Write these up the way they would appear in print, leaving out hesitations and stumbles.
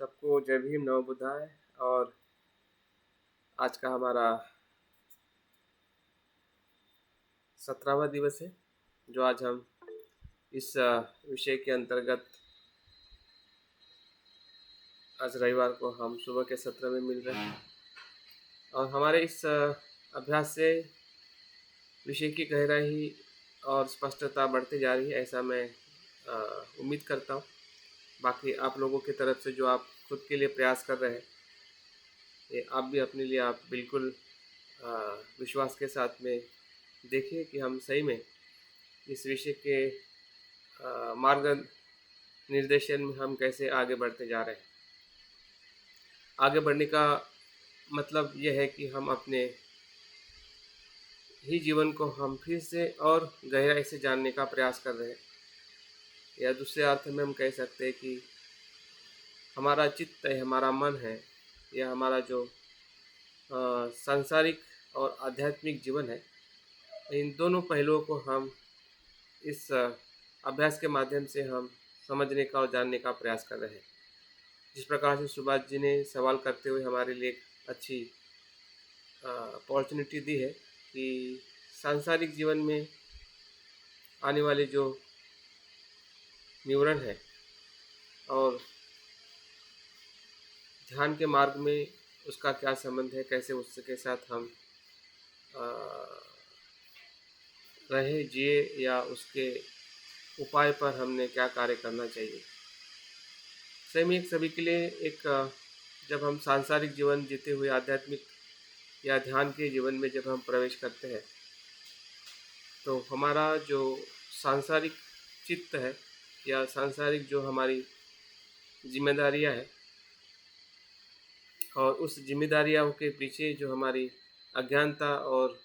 सबको जय भीम नमो बुद्धाय। और आज का हमारा 17वां दिवस है, जो आज हम इस विषय के अंतर्गत आज रविवार को हम सुबह के सत्र में मिल रहे हैं और हमारे इस अभ्यास से विषय की गहराई और स्पष्टता बढ़ती जा रही है, ऐसा मैं उम्मीद करता हूँ। बाकी आप लोगों की तरफ से जो आप खुद के लिए प्रयास कर रहे हैं, ये आप भी अपने लिए आप बिल्कुल विश्वास के साथ में देखिए कि हम सही में इस विषय के मार्ग निर्देशन में हम कैसे आगे बढ़ते जा रहे हैं। आगे बढ़ने का मतलब यह है कि हम अपने ही जीवन को हम फिर से और गहराई से जानने का प्रयास कर रहे हैं, या दूसरे अर्थ में हम कह सकते हैं कि हमारा चित्त है, हमारा मन है, या हमारा जो सांसारिक और आध्यात्मिक जीवन है, इन दोनों पहलुओं को हम इस अभ्यास के माध्यम से हम समझने का और जानने का प्रयास कर रहे हैं। जिस प्रकार से सुभाष जी ने सवाल करते हुए हमारे लिए एक अच्छी अपॉर्चुनिटी दी है कि सांसारिक जीवन में आने वाले जो निवरण है और ध्यान के मार्ग में उसका क्या संबंध है, कैसे उसके साथ हम रहे जिए, या उसके उपाय पर हमने क्या कार्य करना चाहिए। सभी के लिए एक जब हम सांसारिक जीवन जीते हुए आध्यात्मिक या ध्यान के जीवन में जब हम प्रवेश करते हैं, तो हमारा जो सांसारिक चित्त है या सांसारिक जो हमारी जिम्मेदारियां हैं, और उस जिम्मेदारियों के पीछे जो हमारी अज्ञानता और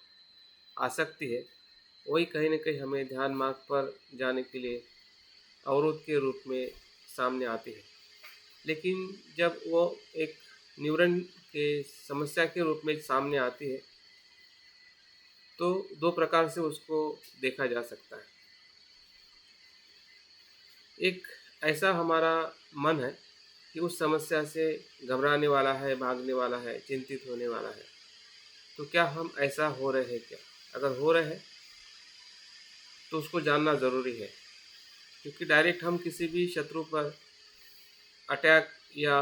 आसक्ति है, वही कहीं न कहीं हमें ध्यान मार्ग पर जाने के लिए अवरोध के रूप में सामने आती है। लेकिन जब वो एक निवरण के समस्या के रूप में सामने आती है, तो दो प्रकार से उसको देखा जा सकता है। एक ऐसा हमारा मन है कि उस समस्या से घबराने वाला है, भागने वाला है, चिंतित होने वाला है। तो क्या हम ऐसा हो रहे हैं क्या? अगर हो रहे हैं तो उसको जानना ज़रूरी है, क्योंकि डायरेक्ट हम किसी भी शत्रु पर अटैक या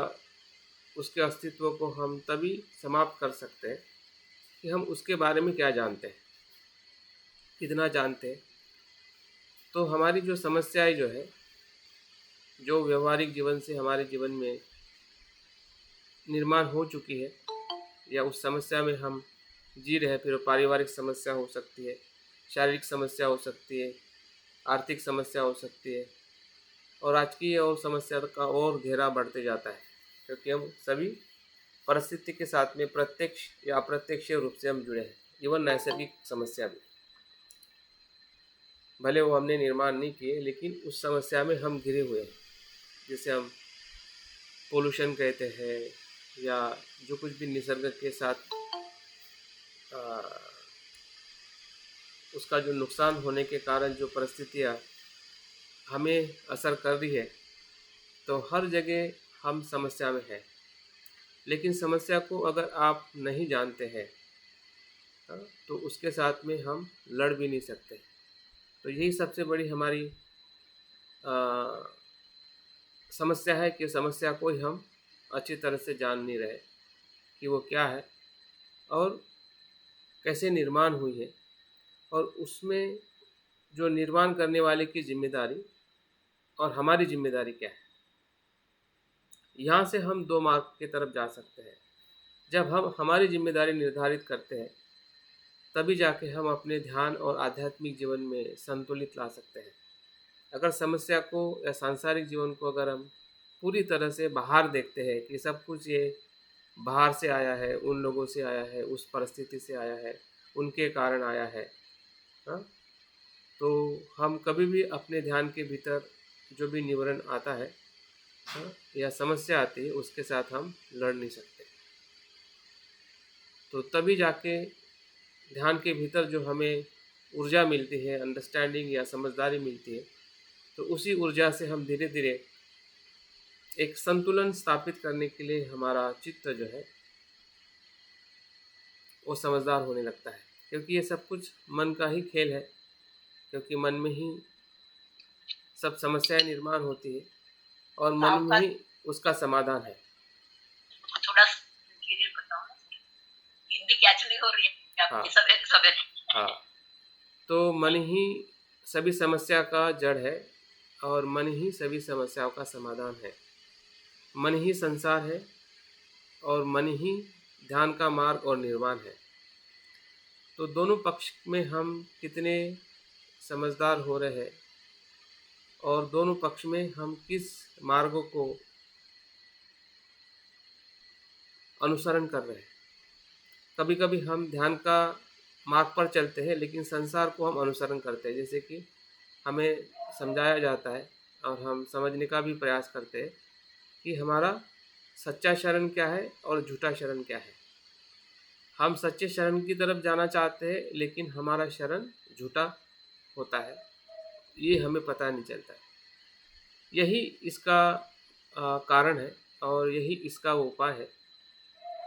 उसके अस्तित्व को हम तभी समाप्त कर सकते हैं कि हम उसके बारे में क्या जानते हैं, कितना जानते हैं। तो हमारी जो समस्याएं जो है, जो व्यवहारिक जीवन से हमारे जीवन में निर्माण हो चुकी है, या उस समस्या में हम जी रहे हैं, फिर पारिवारिक समस्या हो सकती है, शारीरिक समस्या हो सकती है, आर्थिक समस्या हो सकती है, और आज की और समस्या का और घेरा बढ़ते जाता है, क्योंकि हम सभी परिस्थिति के साथ में प्रत्यक्ष या अप्रत्यक्ष रूप से हम जुड़े हैं। इवन नैसर्गिक समस्या भी, भले वो हमने निर्माण नहीं किए, लेकिन उस समस्या में हम घिरे हुए हैं। जिसे हम पोल्यूशन कहते हैं, या जो कुछ भी निसर्ग के साथ उसका जो नुकसान होने के कारण जो परिस्थितियाँ हमें असर कर रही है, तो हर जगह हम समस्या में हैं। लेकिन समस्या को अगर आप नहीं जानते हैं, तो उसके साथ में हम लड़ भी नहीं सकते। तो यही सबसे बड़ी हमारी समस्या है कि समस्या को ही हम अच्छी तरह से जान नहीं रहे कि वो क्या है और कैसे निर्माण हुई है, और उसमें जो निर्माण करने वाले की जिम्मेदारी और हमारी जिम्मेदारी क्या है। यहाँ से हम दो मार्ग की तरफ जा सकते हैं। जब हम हमारी जिम्मेदारी निर्धारित करते हैं, तभी जाके हम अपने ध्यान और आध्यात्मिक जीवन में संतुलित ला सकते हैं। अगर समस्या को या सांसारिक जीवन को अगर हम पूरी तरह से बाहर देखते हैं कि सब कुछ ये बाहर से आया है, उन लोगों से आया है, उस परिस्थिति से आया है, उनके कारण आया है, हाँ, तो हम कभी भी अपने ध्यान के भीतर जो भी निवारण आता है, हाँ, या समस्या आती है, उसके साथ हम लड़ नहीं सकते। तो तभी जाके ध्यान के भीतर जो हमें ऊर्जा मिलती है, अंडरस्टैंडिंग या समझदारी मिलती है, तो उसी ऊर्जा से हम धीरे धीरे एक संतुलन स्थापित करने के लिए हमारा चित्त जो है वो समझदार होने लगता है, क्योंकि ये सब कुछ मन का ही खेल है, क्योंकि मन में ही सब समस्याएं निर्माण होती है और मन में आपका ही उसका समाधान है। थोड़ा धीरे बताओ ना, हिंदी कैच नहीं हो रही है हाँ आपकी सवेरे सवेरे। हाँ, तो मन ही सभी समस्या का जड़ है और मन ही सभी समस्याओं का समाधान है। मन ही संसार है और मन ही ध्यान का मार्ग और निर्वाण है। तो दोनों पक्ष में हम कितने समझदार हो रहे हैं और दोनों पक्ष में हम किस मार्गों को अनुसरण कर रहे हैं। कभी कभी हम ध्यान का मार्ग पर चलते हैं लेकिन संसार को हम अनुसरण करते हैं, जैसे कि हमें समझाया जाता है और हम समझने का भी प्रयास करते हैं कि हमारा सच्चा शरण क्या है और झूठा शरण क्या है। हम सच्चे शरण की तरफ जाना चाहते हैं लेकिन हमारा शरण झूठा होता है, ये हमें पता नहीं चलता है। यही इसका कारण है और यही इसका उपाय है।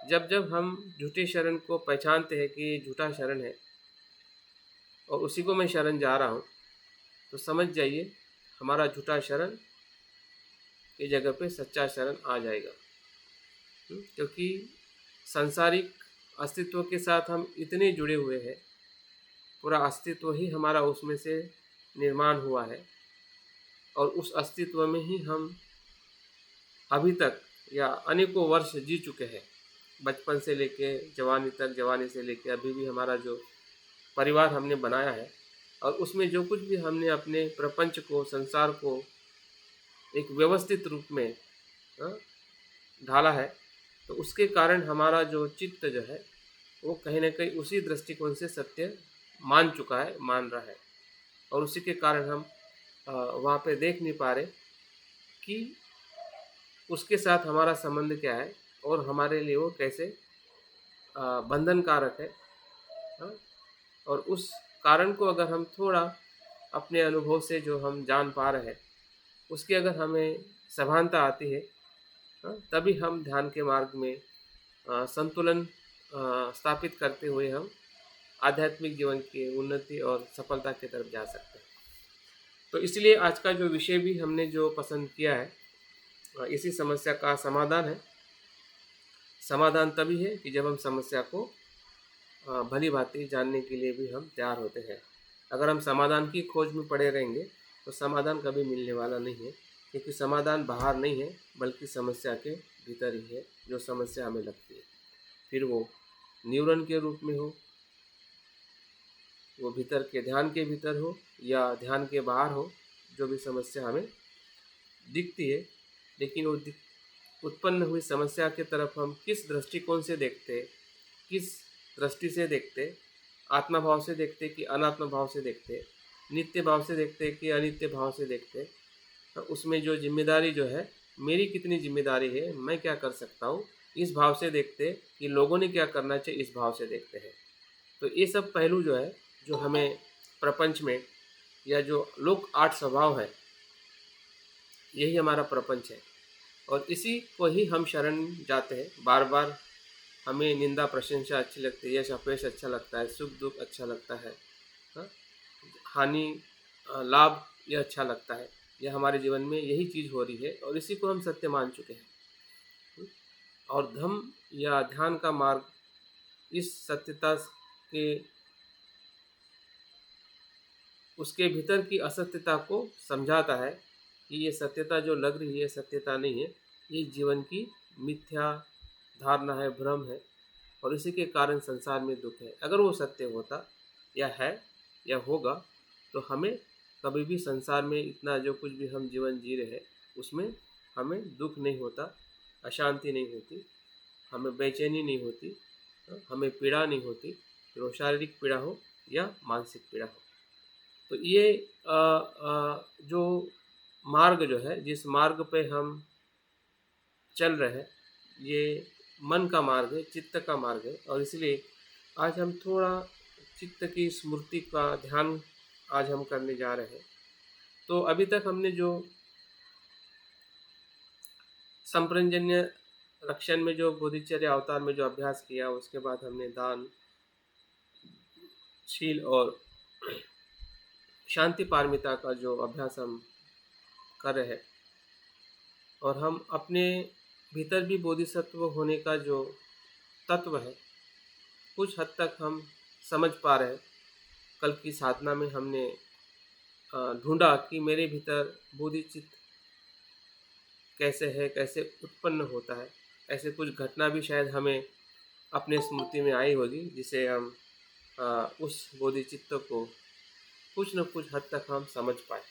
जब जब हम झूठे शरण को पहचानते हैं कि ये झूठा शरण है और उसी को मैं शरण जा रहा हूँ, तो समझ जाइए हमारा झूठा शरण की जगह पे सच्चा शरण आ जाएगा। क्योंकि सांसारिक अस्तित्व के साथ हम इतने जुड़े हुए हैं, पूरा अस्तित्व ही हमारा उसमें से निर्माण हुआ है और उस अस्तित्व में ही हम अभी तक या अनेकों वर्ष जी चुके हैं। बचपन से लेके जवानी तक, जवानी से लेके अभी भी हमारा जो परिवार हमने बनाया है और उसमें जो कुछ भी हमने अपने प्रपंच को, संसार को एक व्यवस्थित रूप में ढाला है, तो उसके कारण हमारा जो चित्त जो है वो कहीं ना कहीं उसी दृष्टिकोण से सत्य मान चुका है, मान रहा है और उसी के कारण हम वहाँ पे देख नहीं पा रहे कि उसके साथ हमारा संबंध क्या है और हमारे लिए वो कैसे बंधन कारक है। हाँ? और उस कारण को अगर हम थोड़ा अपने अनुभव से जो हम जान पा रहे हैं उसकी अगर हमें सभानता आती है, तभी हम ध्यान के मार्ग में संतुलन स्थापित करते हुए हम आध्यात्मिक जीवन की उन्नति और सफलता की तरफ जा सकते हैं। तो इसलिए आज का जो विषय भी हमने जो पसंद किया है, इसी समस्या का समाधान है। समाधान तभी है कि जब हम समस्या को भली भांति जानने के लिए भी हम तैयार होते हैं। अगर हम समाधान की खोज में पड़े रहेंगे तो समाधान कभी मिलने वाला नहीं है, क्योंकि समाधान बाहर नहीं है बल्कि समस्या के भीतर ही है जो समस्या हमें लगती है। फिर वो न्यूरन के रूप में हो, वो भीतर के ध्यान के भीतर हो या ध्यान के बाहर हो, जो भी समस्या हमें दिखती है, लेकिन वो उत्पन्न हुई समस्या की तरफ हम किस दृष्टिकोण से देखते, किस दृष्टि से देखते, आत्मा भाव से देखते कि अनात्मा भाव से देखते, नित्य भाव से देखते कि अनित्य भाव से देखते, तो उसमें जो जिम्मेदारी जो है, मेरी कितनी जिम्मेदारी है, मैं क्या कर सकता हूँ, इस भाव से देखते कि लोगों ने क्या करना चाहिए, इस भाव से देखते हैं। तो ये सब पहलू जो है, जो हमें प्रपंच में या जो लोक आठ स्वभाव है, यही हमारा प्रपंच है और इसी को ही हम शरण जाते हैं। बार बार हमें निंदा प्रशंसा अच्छी लगती है, यश अपयश अच्छा लगता है, सुख दुख अच्छा लगता है, हानि लाभ यह अच्छा लगता है। यह हमारे जीवन में यही चीज़ हो रही है और इसी को हम सत्य मान चुके हैं। और धम्म या ध्यान का मार्ग इस सत्यता के, उसके भीतर की असत्यता को समझाता है कि ये सत्यता जो लग रही है सत्यता नहीं है, ये जीवन की मिथ्या धारणा है, भ्रम है और इसी के कारण संसार में दुख है। अगर वो सत्य होता या है या होगा तो हमें कभी भी संसार में इतना जो कुछ भी हम जीवन जी रहे हैं उसमें हमें दुख नहीं होता, अशांति नहीं होती, हमें बेचैनी नहीं होती, हमें पीड़ा नहीं होती, फिर वो शारीरिक पीड़ा हो या मानसिक पीड़ा हो। तो ये जो मार्ग जो है, जिस मार्ग पे हम चल रहे हैं, ये मन का मार्ग है, चित्त का मार्ग है और इसलिए आज हम थोड़ा चित्त की स्मृति का ध्यान आज हम करने जा रहे हैं। तो अभी तक हमने जो संप्रजन्य रक्षण में जो बोधिचर्य अवतार में जो अभ्यास किया, उसके बाद हमने दान, शील और शांति पारमिता का जो अभ्यास हम कर रहे हैं, और हम अपने भीतर भी बोधिसत्व होने का जो तत्व है कुछ हद तक हम समझ पा रहे हैं। कल की साधना में हमने ढूंढा कि मेरे भीतर बोधिचित्त कैसे है, कैसे उत्पन्न होता है। ऐसे कुछ घटना भी शायद हमें अपने स्मृति में आई होगी, जिसे हम उस बोधिचित्त को कुछ न कुछ हद तक हम समझ पाए,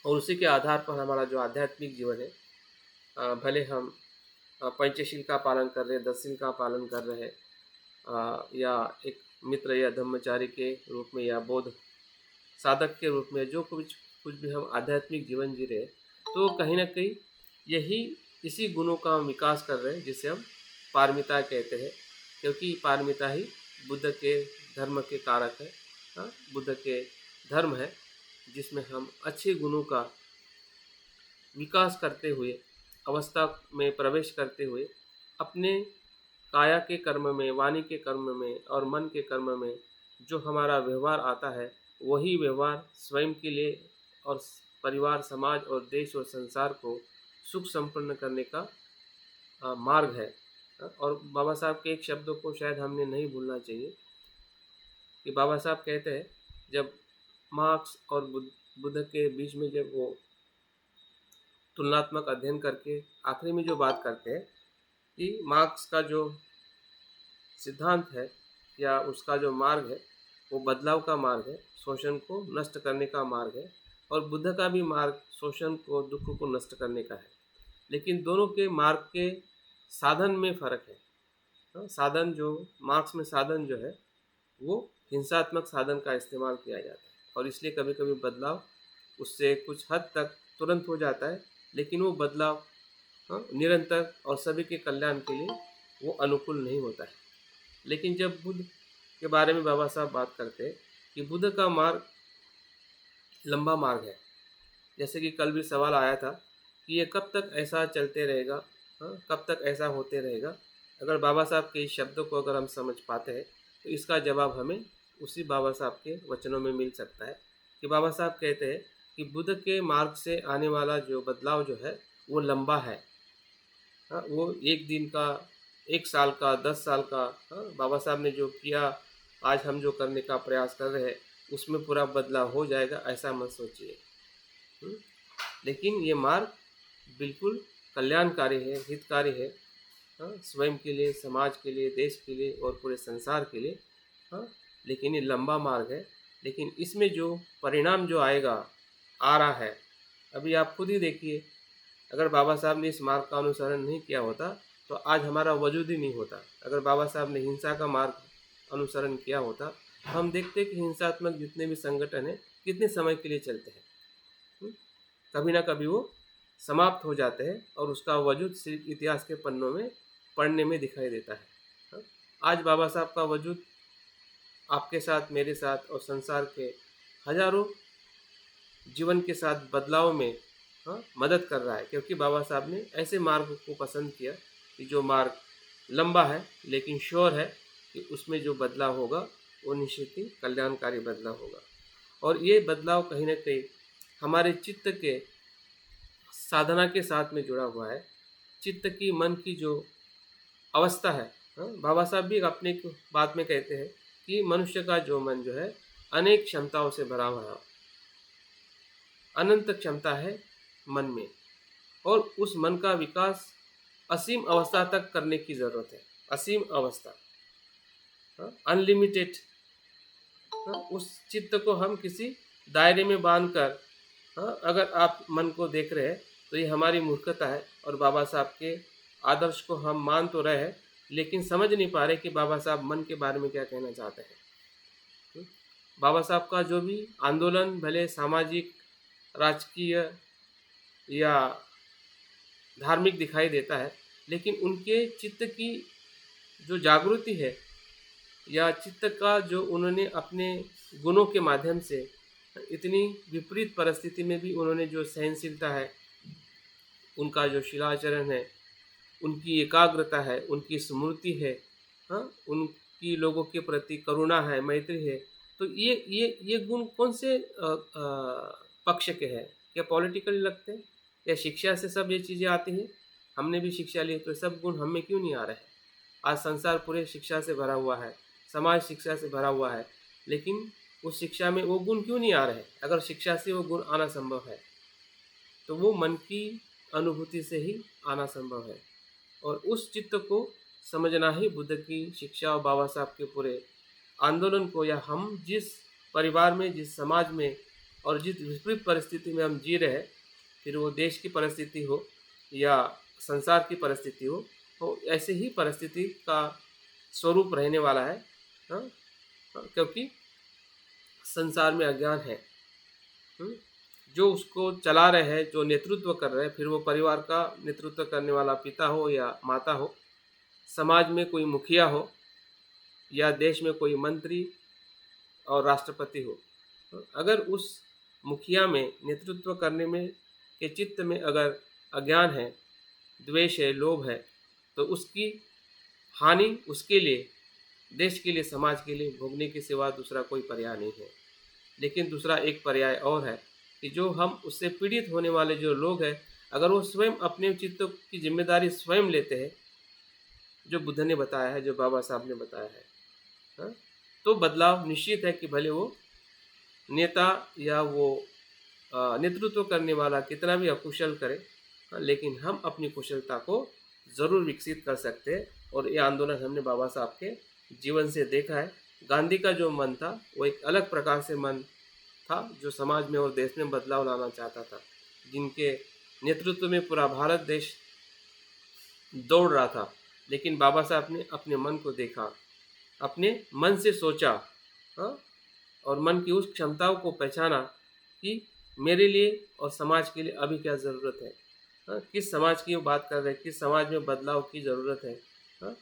और उसी के आधार पर हमारा जो आध्यात्मिक जीवन है, भले हम पंचशील का पालन कर रहे, 10 शील का पालन कर रहे, या एक मित्र या धर्मचारी के रूप में या बौद्ध साधक के रूप में जो कुछ भी हम आध्यात्मिक जीवन जी रहे, तो कहीं ना कहीं यही इसी गुणों का हम विकास कर रहे हैं, जिसे हम पारमिता कहते हैं, क्योंकि पारमिता ही बुद्ध के धर्म के कारक है। बुद्ध के धर्म है जिसमें हम अच्छे गुणों का विकास करते हुए, अवस्था में प्रवेश करते हुए, अपने काया के कर्म में, वाणी के कर्म में और मन के कर्म में जो हमारा व्यवहार आता है, वही व्यवहार स्वयं के लिए और परिवार, समाज और देश और संसार को सुख संपन्न करने का मार्ग है। और बाबा साहब के एक शब्दों को शायद हमने नहीं भूलना चाहिए कि बाबा साहब कहते हैं, जब मार्क्स और बुद्ध के बीच में जब वो तुलनात्मक अध्ययन करके आखिरी में जो बात करते हैं कि मार्क्स का जो सिद्धांत है या उसका जो मार्ग है वो बदलाव का मार्ग है, शोषण को नष्ट करने का मार्ग है, और बुद्ध का भी मार्ग शोषण को, दुख को नष्ट करने का है। लेकिन दोनों के मार्ग के साधन में फ़र्क है। साधन जो मार्क्स में साधन जो है वो हिंसात्मक साधन का इस्तेमाल किया जाता है, और इसलिए कभी कभी बदलाव उससे कुछ हद तक तुरंत हो जाता है, लेकिन वो बदलाव निरंतर और सभी के कल्याण के लिए वो अनुकूल नहीं होता है। लेकिन जब बुद्ध के बारे में बाबा साहब बात करते हैं कि बुद्ध का मार्ग लंबा मार्ग है, जैसे कि कल भी सवाल आया था कि ये कब तक ऐसा चलते रहेगा, कब तक ऐसा होते रहेगा। अगर बाबा साहब के इस शब्दों को अगर हम समझ पाते हैं तो इसका जवाब हमें उसी बाबा साहब के वचनों में मिल सकता है कि बाबा साहब कहते हैं कि बुद्ध के मार्ग से आने वाला जो बदलाव जो है वो लंबा है। वो एक दिन का, 1 साल का, 10 साल का, बाबा साहब ने जो किया, आज हम जो करने का प्रयास कर रहे हैं उसमें पूरा बदलाव हो जाएगा, ऐसा मत सोचिए। लेकिन ये मार्ग बिल्कुल कल्याणकारी है, हितकारी है, स्वयं के लिए, समाज के लिए, देश के लिए और पूरे संसार के लिए। लेकिन ये लंबा मार्ग है, लेकिन इसमें जो परिणाम जो आएगा, आ रहा है, अभी आप खुद ही देखिए। अगर बाबा साहब ने इस मार्ग का अनुसरण नहीं किया होता तो आज हमारा वजूद ही नहीं होता। अगर बाबा साहब ने हिंसा का मार्ग अनुसरण किया होता तो हम देखते कि हिंसात्मक जितने भी संगठन हैं कितने समय के लिए चलते हैं, कभी ना कभी वो समाप्त हो जाते हैं और उसका वजूद सिर्फ इतिहास के पन्नों में पढ़ने में दिखाई देता है। आज बाबा साहब का वजूद आपके साथ, मेरे साथ और संसार के हजारों जीवन के साथ बदलाव में मदद कर रहा है, क्योंकि बाबा साहब ने ऐसे मार्ग को पसंद किया कि जो मार्ग लंबा है लेकिन श्योर है कि उसमें जो बदलाव होगा वो निश्चित ही कल्याणकारी बदलाव होगा। और ये बदलाव कहीं ना कहीं हमारे चित्त के साधना के साथ में जुड़ा हुआ है। चित्त की, मन की जो अवस्था है, बाबा साहब भी अपने बात में कहते हैं कि मनुष्य का जो मन जो है अनेक क्षमताओं से भरा हुआ, अनंत क्षमता है मन में, और उस मन का विकास असीम अवस्था तक करने की ज़रूरत है। असीम अवस्था, अनलिमिटेड। उस चित्त को हम किसी दायरे में बांधकर अगर आप मन को देख रहे हैं तो ये हमारी मूर्खता है, और बाबा साहब के आदर्श को हम मान तो रहे हैं लेकिन समझ नहीं पा रहे कि बाबा साहब मन के बारे में क्या कहना चाहते हैं। बाबा साहब का जो भी आंदोलन भले सामाजिक, राजकीय या धार्मिक दिखाई देता है, लेकिन उनके चित्त की जो जागृति है या चित्त का जो उन्होंने अपने गुणों के माध्यम से इतनी विपरीत परिस्थिति में भी उन्होंने जो सहनशीलता है उनका जो शिलाचरण है, उनकी एकाग्रता है, उनकी स्मृति है, हाँ, उनकी लोगों के प्रति करुणा है, मैत्री है, तो ये गुण कौन से पक्ष के हैं? क्या पॉलिटिकली लगते हैं या शिक्षा से सब ये चीज़ें आती हैं? हमने भी शिक्षा ली, तो सब गुण हम में क्यों नहीं आ रहे हैं? आज संसार पूरे शिक्षा से भरा हुआ है, समाज शिक्षा से भरा हुआ है, लेकिन उस शिक्षा में वो गुण क्यों नहीं आ रहे? अगर शिक्षा से वो गुण आना संभव है तो वो मन की अनुभूति से ही आना संभव है। और उस चित्त को समझना ही बुद्ध की शिक्षा और बाबा साहब के पूरे आंदोलन को, या हम जिस परिवार में, जिस समाज में और जिस विपरीत परिस्थिति में हम जी रहे हैं, फिर वो देश की परिस्थिति हो या संसार की परिस्थिति हो, तो ऐसे ही परिस्थिति का स्वरूप रहने वाला है। हाँ, क्योंकि संसार में अज्ञान है। जो उसको चला रहे हैं, जो नेतृत्व कर रहे हैं, फिर वो परिवार का नेतृत्व करने वाला पिता हो या माता हो, समाज में कोई मुखिया हो या देश में कोई मंत्री और राष्ट्रपति हो, अगर उस मुखिया में नेतृत्व करने में के चित्त में अगर अज्ञान है, द्वेष है, लोभ है, तो उसकी हानि उसके लिए, देश के लिए, समाज के लिए भोगने के सिवा दूसरा कोई पर्याय नहीं है। लेकिन दूसरा एक पर्याय और है कि जो हम उससे पीड़ित होने वाले जो लोग हैं, अगर वो स्वयं अपने चित्तों की जिम्मेदारी स्वयं लेते हैं, जो बुद्ध ने बताया है, जो बाबा साहब ने बताया है, हाँ, तो बदलाव निश्चित है कि भले वो नेता या वो नेतृत्व करने वाला कितना भी अकुशल करे, लेकिन हम अपनी कुशलता को ज़रूर विकसित कर सकते हैं। और ये आंदोलन हमने बाबा साहब के जीवन से देखा है। गांधी का जो मन था वो एक अलग प्रकार से मन था, जो समाज में और देश में बदलाव लाना चाहता था, जिनके नेतृत्व में पूरा भारत देश दौड़ रहा था। लेकिन बाबा साहब ने अपने मन को देखा, अपने मन से सोचा, हाँ, और मन की उस क्षमताओं को पहचाना कि मेरे लिए और समाज के लिए अभी क्या ज़रूरत है, हाँ, किस समाज की बात कर रहे हैं, किस समाज में बदलाव की ज़रूरत है, हाँ,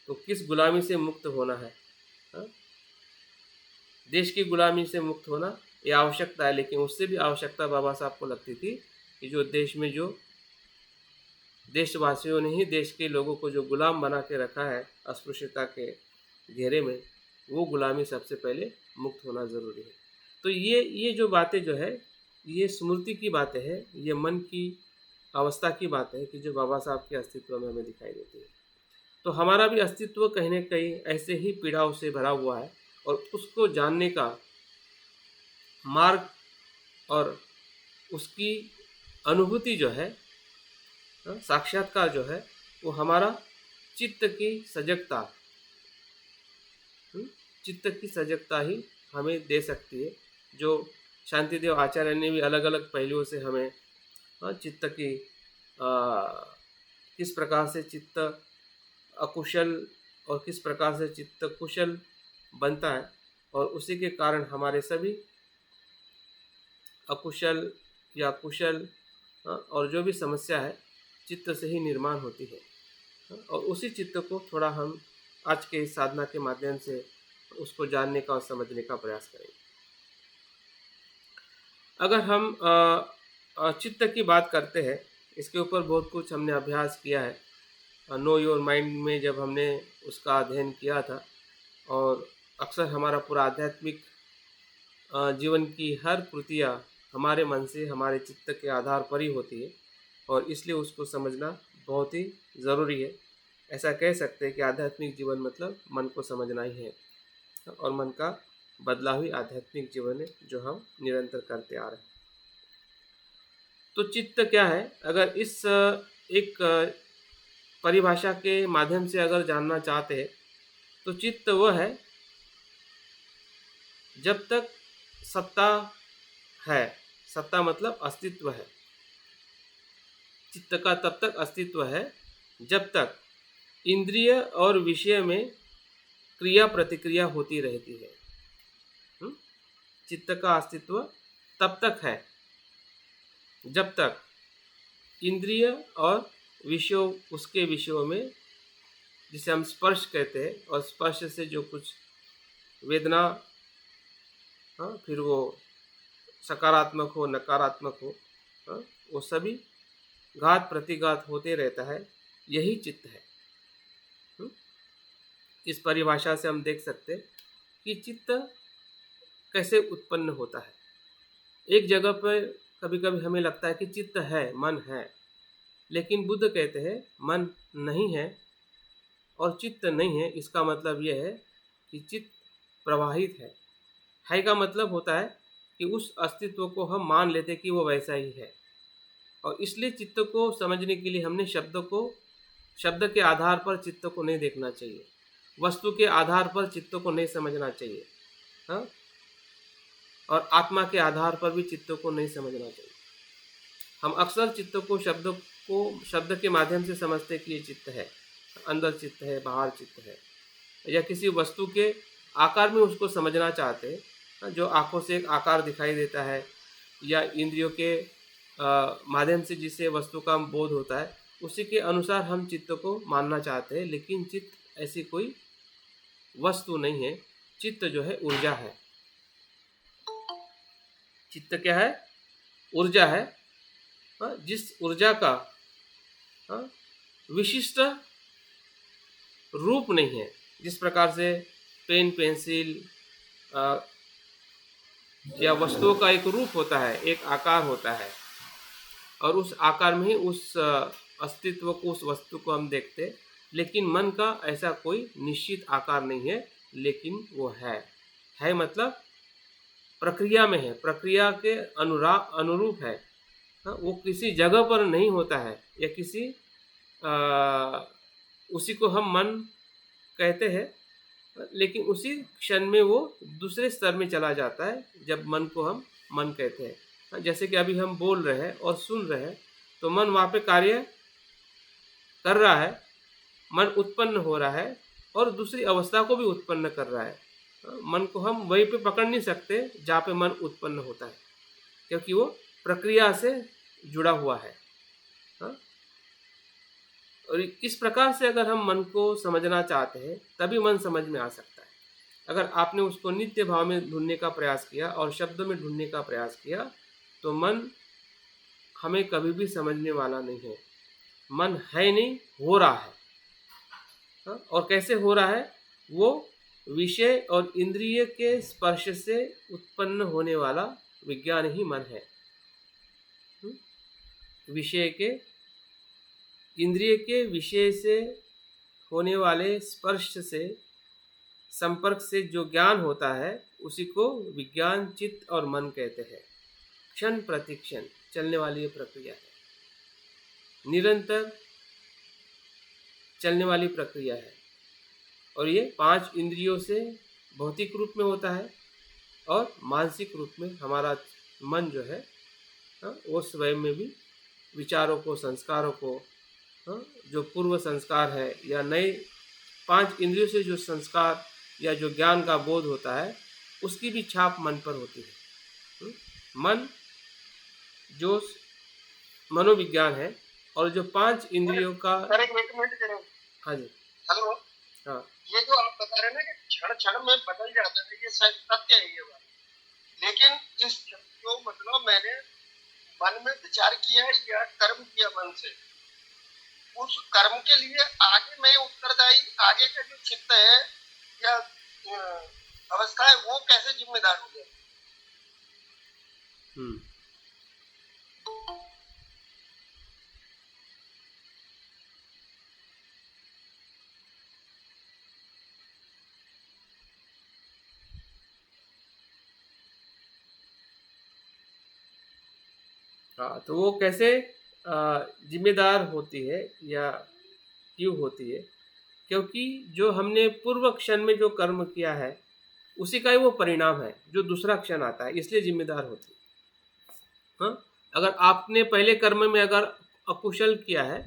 तो किस गुलामी से मुक्त होना है, हाँ, देश की गुलामी से मुक्त होना ये आवश्यकता है। लेकिन उससे भी आवश्यकता बाबा साहब को लगती थी कि जो देश में, जो देशवासियों ने ही देश के लोगों को जो गुलाम बना के रखा है अस्पृश्यता के घेरे में, वो गुलामी सबसे पहले मुक्त होना ज़रूरी है। तो ये जो बातें जो है, ये स्मृति की बातें हैं, ये मन की अवस्था की बातें हैं कि जो बाबा साहब के अस्तित्व में हमें दिखाई देती है। तो हमारा भी अस्तित्व कहीं न कहीं ऐसे ही पीड़ाओं से भरा हुआ है, और उसको जानने का मार्ग और उसकी अनुभूति जो है, साक्षात्कार जो है, वो हमारा चित्त की सजगता, चित्त की सजगता ही हमें दे सकती है। जो शांतिदेव आचार्य ने भी अलग अलग पहलुओं से हमें चित्त की किस प्रकार से चित्त अकुशल और किस प्रकार से चित्त कुशल बनता है, और उसी के कारण हमारे सभी अकुशल या कुशल और जो भी समस्या है चित्त से ही निर्माण होती है। और उसी चित्त को थोड़ा हम आज के इस साधना के माध्यम से उसको जानने का और समझने का प्रयास करेंगे। अगर हम चित्त की बात करते हैं, इसके ऊपर बहुत कुछ हमने अभ्यास किया है। नो योर माइंड में जब हमने उसका अध्ययन किया था, और अक्सर हमारा पूरा आध्यात्मिक जीवन की हर कृतियाँ हमारे मन से, हमारे चित्त के आधार पर ही होती है, और इसलिए उसको समझना बहुत ही ज़रूरी है। ऐसा कह सकते हैं कि आध्यात्मिक जीवन मतलब मन को समझना ही है, और मन का बदलाव ही आध्यात्मिक जीवन है, जो हम निरंतर करते आ रहे हैं। तो चित्त क्या है? अगर इस एक परिभाषा के माध्यम से अगर जानना चाहते हैं, तो चित्त वह है जब तक सत्ता है, सत्ता मतलब अस्तित्व है। चित्त का तब तक अस्तित्व है जब तक इंद्रिय और विषय में क्रिया प्रतिक्रिया होती रहती है। चित्त का अस्तित्व तब तक है जब तक इंद्रिय और विषयों, उसके विषयों में, जिसे हम स्पर्श कहते हैं, और स्पर्श से जो कुछ वेदना, फिर वो सकारात्मक हो नकारात्मक हो, वो सभी घात प्रतिघात होते रहता है, यही चित्त है। इस परिभाषा से हम देख सकते कि चित्त कैसे उत्पन्न होता है। एक जगह पर कभी कभी हमें लगता है कि चित्त है, मन है, लेकिन बुद्ध कहते हैं मन नहीं है और चित्त नहीं है। इसका मतलब यह है कि चित्त प्रवाहित है का मतलब होता है कि उस अस्तित्व को हम मान लेते कि वो वैसा ही है, और इसलिए चित्त को समझने के लिए हमने शब्द के आधार पर चित्त को नहीं देखना चाहिए, वस्तु के आधार पर चित्त को नहीं समझना चाहिए, हाँ, और आत्मा के आधार पर भी चित्त को नहीं समझना चाहिए। हम अक्सर चित्त को शब्द के माध्यम से समझते कि ये चित्त है, अंदर चित्त है, बाहर चित्त है, या किसी वस्तु के आकार में उसको समझना चाहते हैं, जो आंखों से एक आकार दिखाई देता है या इंद्रियों के माध्यम से जिससे वस्तु का बोध होता है, उसी के अनुसार हम चित्त को मानना चाहते हैं। लेकिन चित्त ऐसी कोई वस्तु नहीं है। चित्त जो है ऊर्जा है। चित्त क्या है? ऊर्जा है, जिस ऊर्जा का विशिष्ट रूप नहीं है। जिस प्रकार से पेन, पेंसिल या वस्तुओं का एक रूप होता है, एक आकार होता है, और उस आकार में ही उस अस्तित्व को, उस वस्तु को हम देखते। लेकिन मन का ऐसा कोई निश्चित आकार नहीं है, लेकिन वो है मतलब प्रक्रिया में है, प्रक्रिया के अनुरूप है। वो किसी जगह पर नहीं होता है, या किसी उसी को हम मन कहते हैं, लेकिन उसी क्षण में वो दूसरे स्तर में चला जाता है जब मन को हम मन कहते हैं। जैसे कि अभी हम बोल रहे हैं और सुन रहे हैं, तो मन वहाँ पे कार्य कर रहा है, मन उत्पन्न हो रहा है और दूसरी अवस्था को भी उत्पन्न कर रहा है। मन को हम वहीं पे पकड़ नहीं सकते जहाँ पे मन उत्पन्न होता है, क्योंकि वो प्रक्रिया से जुड़ा हुआ है। और इस प्रकार से अगर हम मन को समझना चाहते हैं, तभी मन समझ में आ सकता है। अगर आपने उसको नित्य भाव में ढूंढने का प्रयास किया और शब्द में ढूंढने का प्रयास किया, तो मन हमें कभी भी समझने वाला नहीं है। मन है नहीं, हो रहा है। और कैसे हो रहा है? वो विषय और इंद्रिय के स्पर्श से उत्पन्न होने वाला विज्ञान ही मन है। विषय के, इंद्रिय के विषय से होने वाले स्पर्श से, संपर्क से जो ज्ञान होता है, उसी को विज्ञान, चित्त और मन कहते हैं। क्षण प्रति क्षण चलने वाली ये प्रक्रिया है, निरंतर चलने वाली प्रक्रिया है। और ये 5 इंद्रियों से भौतिक रूप में होता है, और मानसिक रूप में हमारा मन जो है वो स्वयं में भी विचारों को, संस्कारों को, जो पूर्व संस्कार है या नए 5 इंद्रियों से जो संस्कार या जो ज्ञान का बोध होता है, उसकी भी छाप मन पर होती है। मन जो मनोविज्ञान है, और जो 5 इंद्रियों का। सर एक मिनट करो। हाँ जी, हेलो। हाँ, ये जो आप बता रहे हैं ना कि क्षण क्षण में बदल जाता है, ये सत्य है ये बात। लेकिन इस जो मतलब मैंने मन में विचार किया या कर्म किया मन से, उस कर्म के लिए आगे मैं उत्तरदायी, आगे का जो चित्त है या अवस्था है, वो कैसे जिम्मेदार हो गया? हाँ, तो वो कैसे जिम्मेदार होती है या क्यों होती है? क्योंकि जो हमने पूर्व क्षण में जो कर्म किया है, उसी का ही वो परिणाम है जो दूसरा क्षण आता है, इसलिए जिम्मेदार होती है। हाँ, अगर आपने पहले कर्म में अगर अकुशल किया है,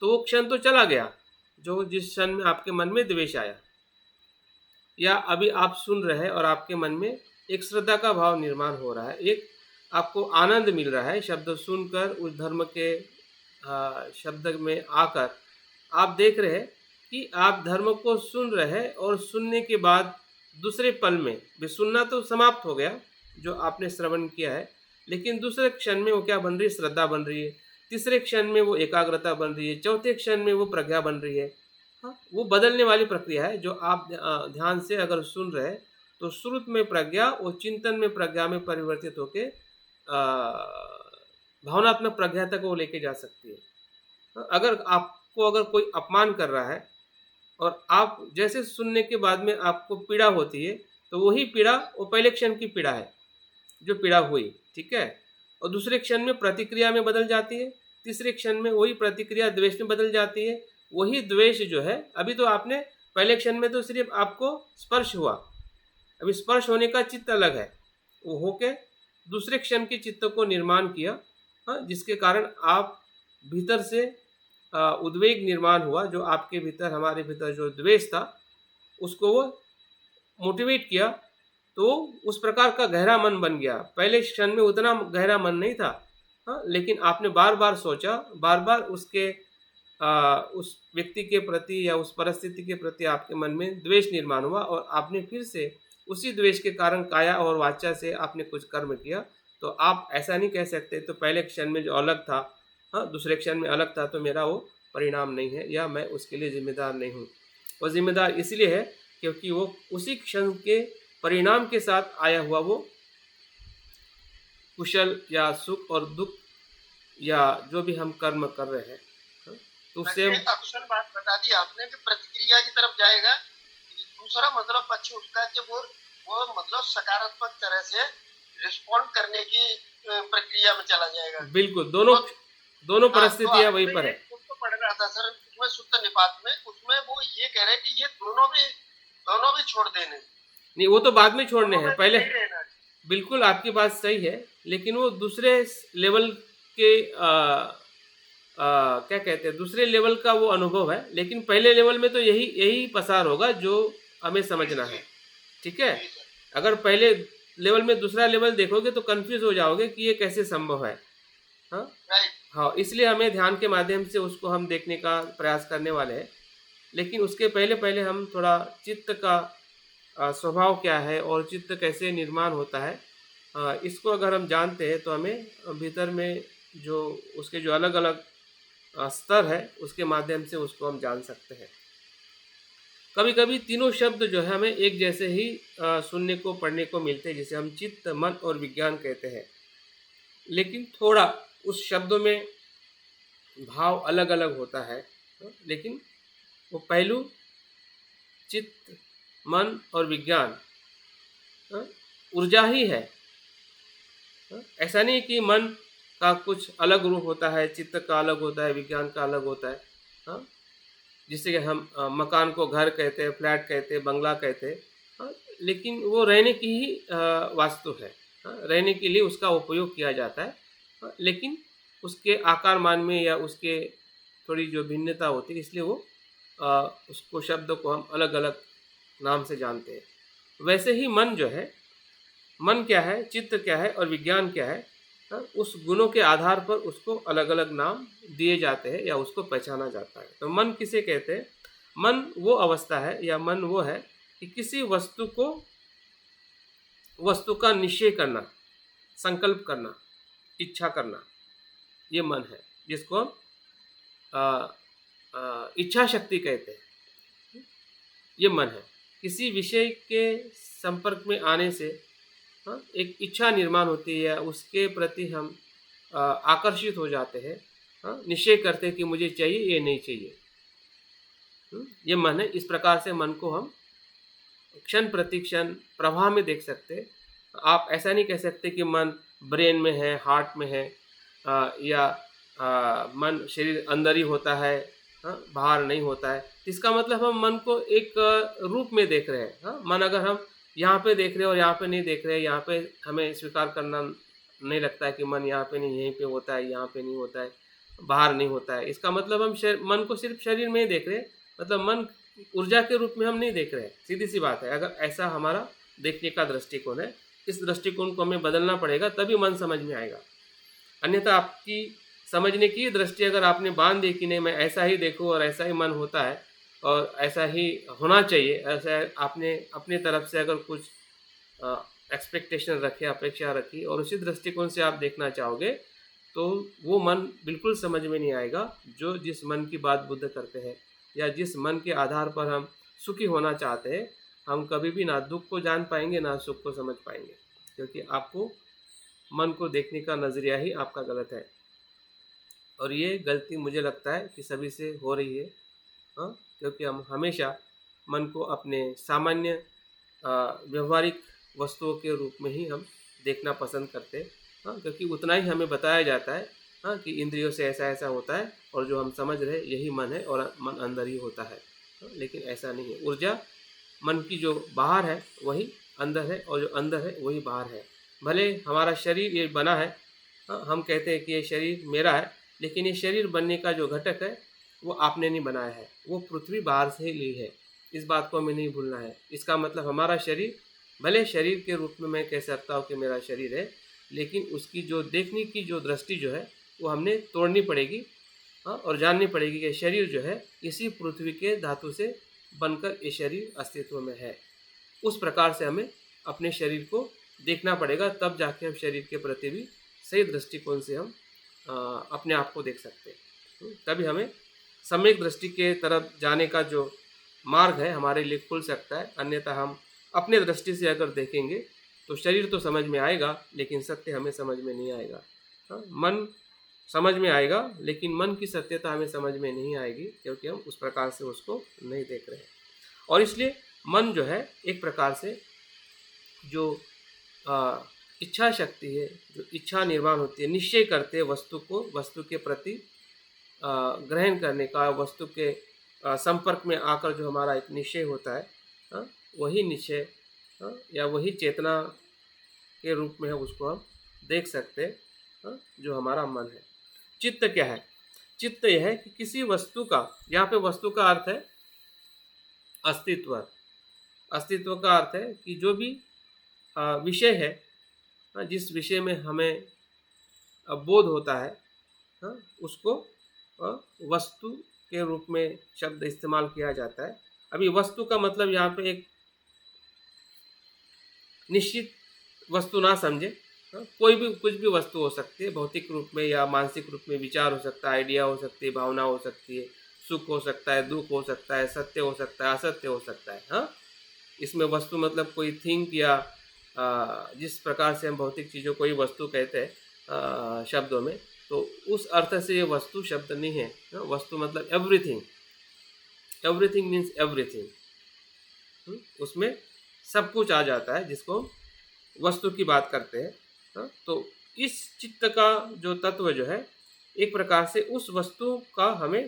तो वो क्षण तो चला गया, जो जिस क्षण में आपके मन में द्वेष आया, या अभी आप सुन रहे हैं और आपके मन में एक श्रद्धा का भाव निर्माण हो रहा है, एक आपको आनंद मिल रहा है शब्द सुनकर, उस धर्म के शब्द में आकर आप देख रहे हैं कि आप धर्म को सुन रहे हैं, और सुनने के बाद दूसरे पल में भी, सुनना तो समाप्त हो गया जो आपने श्रवण किया है, लेकिन दूसरे क्षण में वो क्या बन रही है? श्रद्धा बन रही है, तीसरे क्षण में वो एकाग्रता बन रही है, चौथे क्षण में वो प्रज्ञा बन रही है। हाँ, वो बदलने वाली प्रक्रिया है जो आप ध्यान से अगर सुन रहे हैं तो श्रुत में प्रज्ञा और चिंतन में प्रज्ञा में परिवर्तित होके भावनात्मक प्रज्ञा तक वो लेके जा सकती है। हाँ, अगर कोई अपमान कर रहा है और आप जैसे सुनने के बाद में आपको पीड़ा होती है, तो वही पीड़ा वो पहले क्षण की पीड़ा है जो पीड़ा हुई, ठीक है, और दूसरे क्षण में प्रतिक्रिया में बदल जाती है, तीसरे क्षण में वही प्रतिक्रिया द्वेष में बदल जाती है। वही द्वेष जो है, अभी तो आपने पहले क्षण में तो सिर्फ आपको स्पर्श हुआ, अभी स्पर्श होने का चित्त अलग है, वो होके दूसरे क्षण के चित्त को निर्माण किया। हाँ, जिसके कारण आप भीतर से उद्वेग निर्माण हुआ, जो आपके भीतर हमारे भीतर जो द्वेष था उसको वो मोटिवेट किया, तो उस प्रकार का गहरा मन बन गया। पहले क्षण में उतना गहरा मन नहीं था। हाँ, लेकिन आपने बार बार सोचा, बार बार उस व्यक्ति के प्रति या उस परिस्थिति के प्रति आपके मन में द्वेष निर्माण हुआ और आपने फिर से उसी द्वेष के कारण काया और वाचा से आपने कुछ कर्म किया। तो आप ऐसा नहीं कह सकते तो पहले क्षण में जो अलग था, हाँ, दूसरे क्षण में अलग था, तो मेरा वो परिणाम नहीं है या मैं उसके लिए जिम्मेदार नहीं हूँ। वो जिम्मेदार इसलिए है क्योंकि वो उसी क्षण के परिणाम के साथ आया हुआ वो कुशल या सुख और दुख या जो भी हम कर्म कर रहे हैं, तो उससे अकुशल बात बता दी आपने कि प्रतिक्रिया की तरफ जाएगा। दूसरा मतलब पक्ष उसका है कि वो मतलब सकारात्मक तरह से रिस्पॉन्ड करने की प्रक्रिया में चला जाएगा। बिल्कुल, दोनों परिस्थितियां वहीं पर है। तो पढ़ रहा था सर उसमें सुत्त निपात में, उसमें वो ये कह रहे कि ये दोनों भी छोड़ देने। नहीं, वो तो बाद में छोड़ने हैं, पहले बिल्कुल आपकी बात सही है, लेकिन वो दूसरे लेवल के क्या कहते हैं, दूसरे लेवल का वो अनुभव है, लेकिन पहले लेवल में तो यही पसार होगा जो हमें समझना है, ठीक है। अगर पहले लेवल में दूसरा लेवल देखोगे तो कंफ्यूज हो जाओगे कि ये कैसे संभव है। हाँ हाँ, इसलिए हमें ध्यान के माध्यम से उसको हम देखने का प्रयास करने वाले हैं, लेकिन उसके पहले हम थोड़ा चित्त का स्वभाव क्या है और चित्त कैसे निर्माण होता है, इसको अगर हम जानते हैं तो हमें भीतर में जो उसके जो अलग अलग स्तर है उसके माध्यम से उसको हम जान सकते हैं। कभी कभी तीनों शब्द जो है हमें एक जैसे ही सुनने को पढ़ने को मिलते हैं, जिसे हम चित्त, मन और विज्ञान कहते हैं, लेकिन थोड़ा उस शब्दों में भाव अलग अलग होता है, लेकिन वो पहलू चित्त, मन और विज्ञान ऊर्जा ही है। ऐसा नहीं कि मन का कुछ अलग रूप होता है, चित्त का अलग होता है, विज्ञान का अलग होता है। हाँ, जिससे कि हम मकान को घर कहते हैं, फ्लैट कहते हैं, बंगला कहते हैं। हाँ, लेकिन वो रहने की ही वास्तु है। हाँ, रहने के लिए उसका उपयोग किया जाता है। हाँ, लेकिन उसके आकार मान में या उसके थोड़ी जो भिन्नता होती है, इसलिए वो उसको शब्द को हम अलग अलग नाम से जानते हैं। वैसे ही मन जो है, मन क्या है, चित्त क्या है और विज्ञान क्या है, उस गुणों के आधार पर उसको अलग अलग नाम दिए जाते हैं या उसको पहचाना जाता है। तो मन किसे कहते हैं? मन वो अवस्था है या मन वो है कि किसी वस्तु का निश्चय करना, संकल्प करना, इच्छा करना, ये मन है, जिसको इच्छा शक्ति कहते हैं। ये मन है। किसी विषय के संपर्क में आने से एक इच्छा निर्माण होती है, उसके प्रति हम आकर्षित हो जाते हैं, निश्चय करते हैं कि मुझे चाहिए, ये नहीं चाहिए। ये मन है। इस प्रकार से मन को हम क्षण प्रति क्षण प्रवाह में देख सकते हैं। आप ऐसा नहीं कह सकते कि मन ब्रेन में है, हार्ट में है, या मन शरीर अंदर ही होता है, बाहर नहीं होता है। इसका मतलब हम मन को एक रूप में देख रहे हैं। मन अगर हम यहाँ पे देख रहे हैं और यहाँ पे नहीं देख रहे हैं, यहाँ पे हमें स्वीकार करना नहीं लगता है कि मन यहाँ पे नहीं, यहीं पे होता है, यहाँ पे नहीं होता है, बाहर नहीं होता है, इसका मतलब हम मन को सिर्फ शरीर में ही देख रहे हैं, मतलब मन ऊर्जा के रूप में हम नहीं देख रहे हैं। सीधी सी बात है। अगर ऐसा हमारा देखने का दृष्टिकोण है, इस दृष्टिकोण को हमें बदलना पड़ेगा, तभी मन समझ में आएगा। अन्यथा आपकी समझने की दृष्टि अगर आपने बांध दी कि नहीं मैं ऐसा ही देखूँ और ऐसा ही मन होता है और ऐसा ही होना चाहिए, ऐसा आपने अपनी तरफ से अगर कुछ एक्सपेक्टेशन रखे, अपेक्षा रखी और उसी दृष्टिकोण से आप देखना चाहोगे, तो वो मन बिल्कुल समझ में नहीं आएगा। जो जिस मन की बात बुद्ध करते हैं या जिस मन के आधार पर हम सुखी होना चाहते हैं, हम कभी भी ना दुख को जान पाएंगे ना सुख को समझ पाएंगे, क्योंकि आपको मन को देखने का नज़रिया ही आपका गलत है। और ये गलती मुझे लगता है कि सभी से हो रही है। हाँ, क्योंकि हम हमेशा मन को अपने सामान्य व्यवहारिक वस्तुओं के रूप में ही हम देखना पसंद करते हैं। हाँ, क्योंकि उतना ही हमें बताया जाता है, हाँ, कि इंद्रियों से ऐसा ऐसा होता है और जो हम समझ रहे हैं यही मन है और मन अंदर ही होता है। हाँ, लेकिन ऐसा नहीं है। ऊर्जा मन की जो बाहर है वही अंदर है और जो अंदर है वही बाहर है। भले हमारा शरीर ये बना है, हाँ, हम कहते हैं कि ये शरीर मेरा है, लेकिन ये शरीर बनने का जो घटक है वो आपने नहीं बनाया है, वो पृथ्वी बाहर से ही ली है। इस बात को हमें नहीं भूलना है। इसका मतलब हमारा शरीर, भले शरीर के रूप में मैं कह सकता हूँ कि मेरा शरीर है, लेकिन उसकी जो देखने की जो दृष्टि जो है वो हमने तोड़नी पड़ेगी। हाँ, और जाननी पड़ेगी कि शरीर जो है इसी पृथ्वी के धातु से बनकर ये शरीर अस्तित्व में है। उस प्रकार से हमें अपने शरीर को देखना पड़ेगा, तब जाके हम शरीर के प्रति भी सही दृष्टिकोण से हम अपने आप को देख सकते हैं। तभी हमें सम्यक दृष्टि के तरफ जाने का जो मार्ग है हमारे लिए खुल सकता है। अन्यथा हम अपने दृष्टि से अगर देखेंगे तो शरीर तो समझ में आएगा, लेकिन सत्य हमें समझ में नहीं आएगा। हाँ, मन समझ में आएगा, लेकिन मन की सत्यता हमें समझ में नहीं आएगी, क्योंकि हम उस प्रकार से उसको नहीं देख रहे हैं। और इसलिए मन जो है एक प्रकार से जो इच्छा शक्ति है, जो इच्छा निर्माण होती है, निश्चय करते हैं वस्तु को, वस्तु के प्रति ग्रहण करने का, वस्तु के संपर्क में आकर जो हमारा एक निश्चय होता है, हाँ, वही निश्चय, हाँ, या वही चेतना के रूप में है, उसको हम देख सकते हैं, हाँ, जो हमारा मन है। चित्त क्या है? चित्त यह है कि किसी वस्तु का, यहाँ पे वस्तु का अर्थ है अस्तित्व। अस्तित्व का अर्थ है कि जो भी विषय है, हाँ, जिस विषय में हमें बोध होता है, हाँ, उसको वस्तु के रूप में शब्द इस्तेमाल किया जाता है। अभी वस्तु का मतलब यहाँ पे एक निश्चित वस्तु ना समझे, हाँ, कोई भी कुछ भी वस्तु हो सकती है, भौतिक रूप में या मानसिक रूप में विचार हो सकता है, आइडिया हो सकती है, भावना हो सकती है, सुख हो सकता है, दुख हो सकता है, सत्य हो सकता है, असत्य हो सकता है। हाँ, इसमें वस्तु मतलब कोई थिंग या जिस प्रकार से हम भौतिक चीज़ों को ही वस्तु कहते हैं शब्दों में, तो उस अर्थ से ये वस्तु शब्द नहीं है। वस्तु मतलब एवरीथिंग। Everything means everything. उसमें सब कुछ आ जाता है जिसको वस्तु की बात करते हैं। तो इस चित्त का जो तत्व जो है एक प्रकार से उस वस्तु का हमें